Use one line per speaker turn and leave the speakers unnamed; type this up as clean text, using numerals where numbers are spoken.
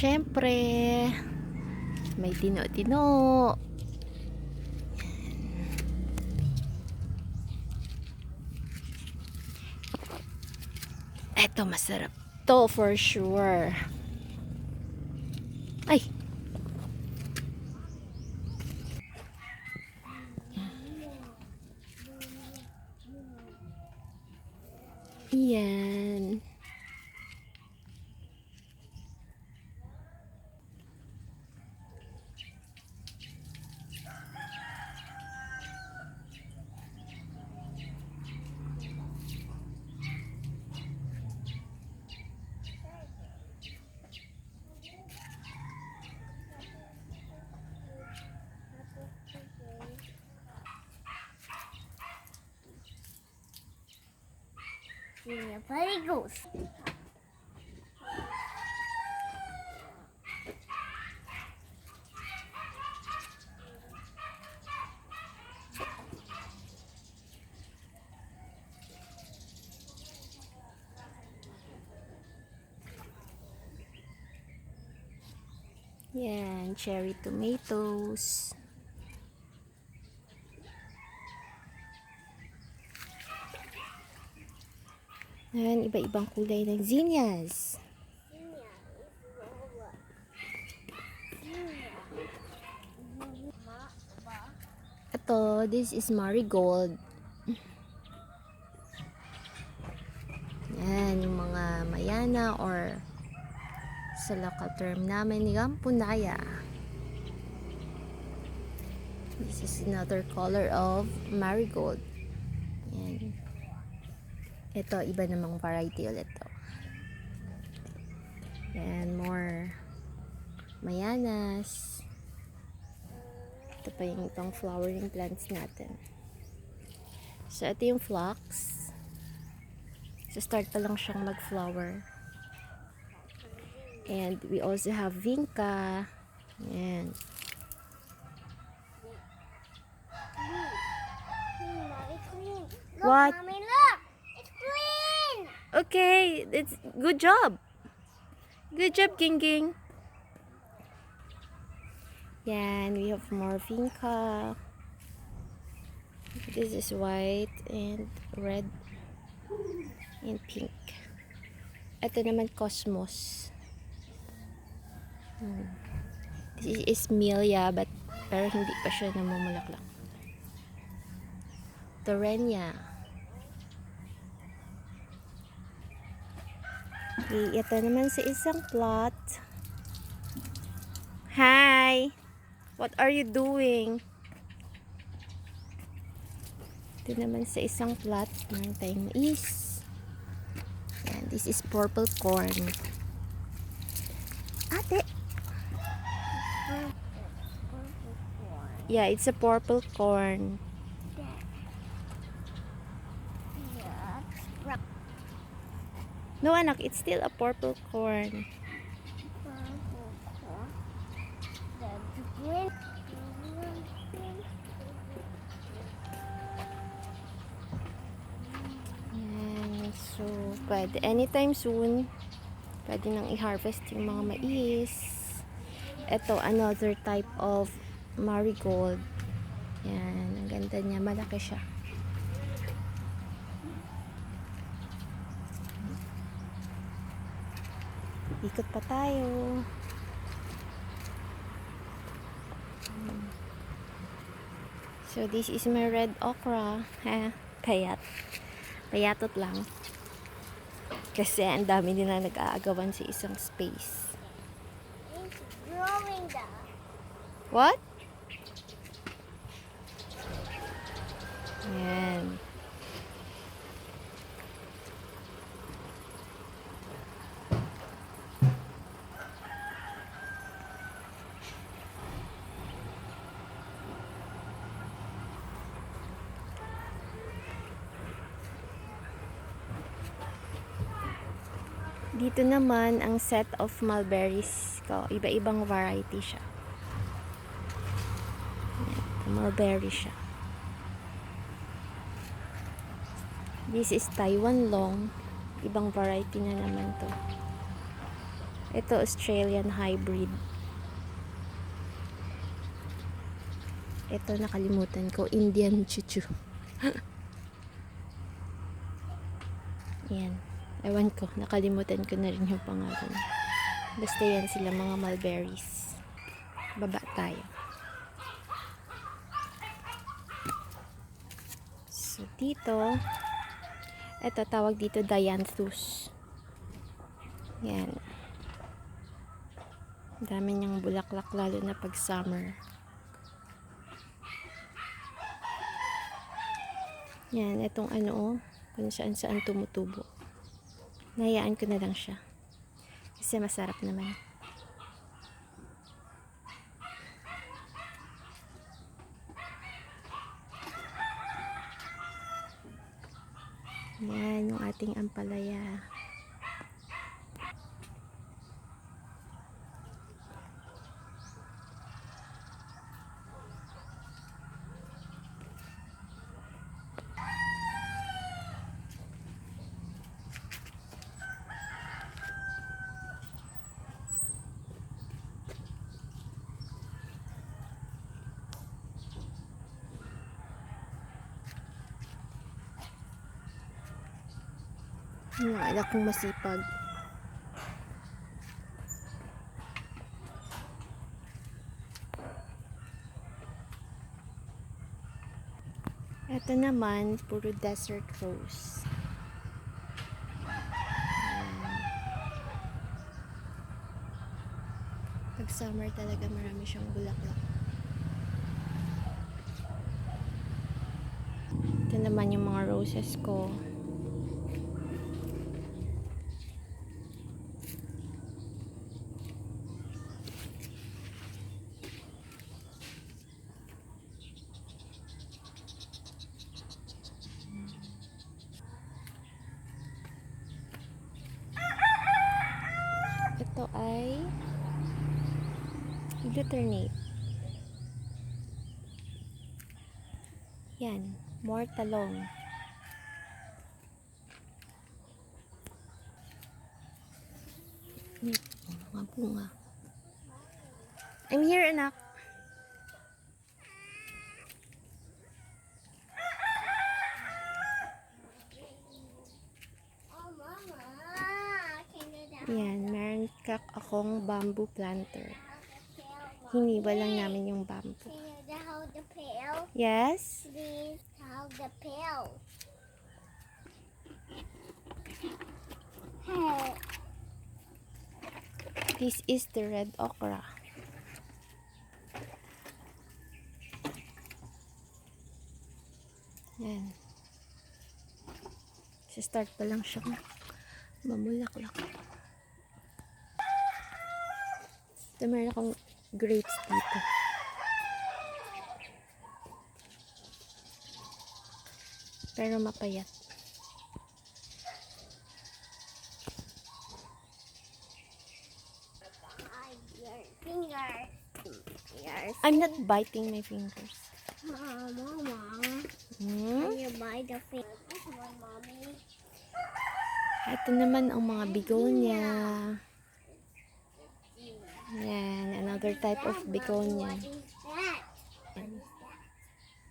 syempre, may tino-tino. Eto, masarap to for sure. Ay! Yan.
Yeah, very good.
Yan, cherry tomatoes. Yan, iba-ibang kulay ng zinnias. Ito, this is marigold. Yan, yung mga mayana or sa local term namin, Gampunaya. This is another color of marigold. Yan. Ito, iba namang variety ulit to. Yan, more mayanas. Ito pa yung itong flowering plants natin. So, ito yung phlox. So, start pa lang siyang mag-flower. And we also have vinca. Yan.
Very clean. Look,
What?
Mommy, look. It's clean.
Okay, it's good job. Good job, Ging Ging. Yan, we have more vinca. This is white and red and pink. Ito naman cosmos. This is Melia, pero hindi pa siya namumulaklak. Torrenia. Okay, ito naman sa isang plot. Hi! What are you doing? Ito naman sa isang plot. Meron tayong mais. And this is purple corn. Ate! Yeah, it's a purple corn.
Yeah.
No, anak, it's still a purple corn.
That's green.
Yan, so, pwede anytime soon. Pwede nang i-harvest yung mga mais. Ito, another type of marigold. Yan, ang ganda niya. Malaki siya. Ikot pa tayo. So, this is my red okra. Ha? Payat. Payatot lang. Kasi ang dami nila nag-aagawan sa isang space.
It's growing down.
What? Yan. Dito naman ang set of mulberries ko. Iba-ibang variety siya. Ayan, mulberry siya. This is Taiwan long. Ibang variety na naman to. Ito, Australian hybrid. Ito, nakalimutan ko. Indian chuchu. Yan. Ewan ko. Nakalimutan ko na rin yung pangalan. Basta yan sila, mga mulberries. Baba tayo. So, dito, ito, tawag dito Dianthus. Yan. Dami niyang bulaklak, lalo na pag summer. Yan, itong ano, oh, kung saan saan tumutubo. Nahayaan ko na lang siya. Kasi masarap naman. Yan, yung ating ampalaya. Yung anak kong masipag. Ito naman, puro desert rose. Pag summer talaga marami siyang bulaklak. Ito naman yung mga roses ko. Ito ay glutamate. Yan, more talong. Mga bunga. I'm here, anak.
Oh, Mama. Can you down
Yan, meron akong bamboo planter.
the pail?
Hiniwa lang namin yung bamboo.
Can you hold the pail?
Yes?
Please hold the pail. Hey.
This is the red okra. Yan. Start pa lang siyang mamulaklak. Ito, meron akong grapes dito. Pero mapayat.
Your fingers. Yes.
I'm not biting my fingers.
Mama.
Hmm?
Can you buy the finger? This one, Mommy.
Ito naman ang mga begonia. Yan, another type of begonia.
What is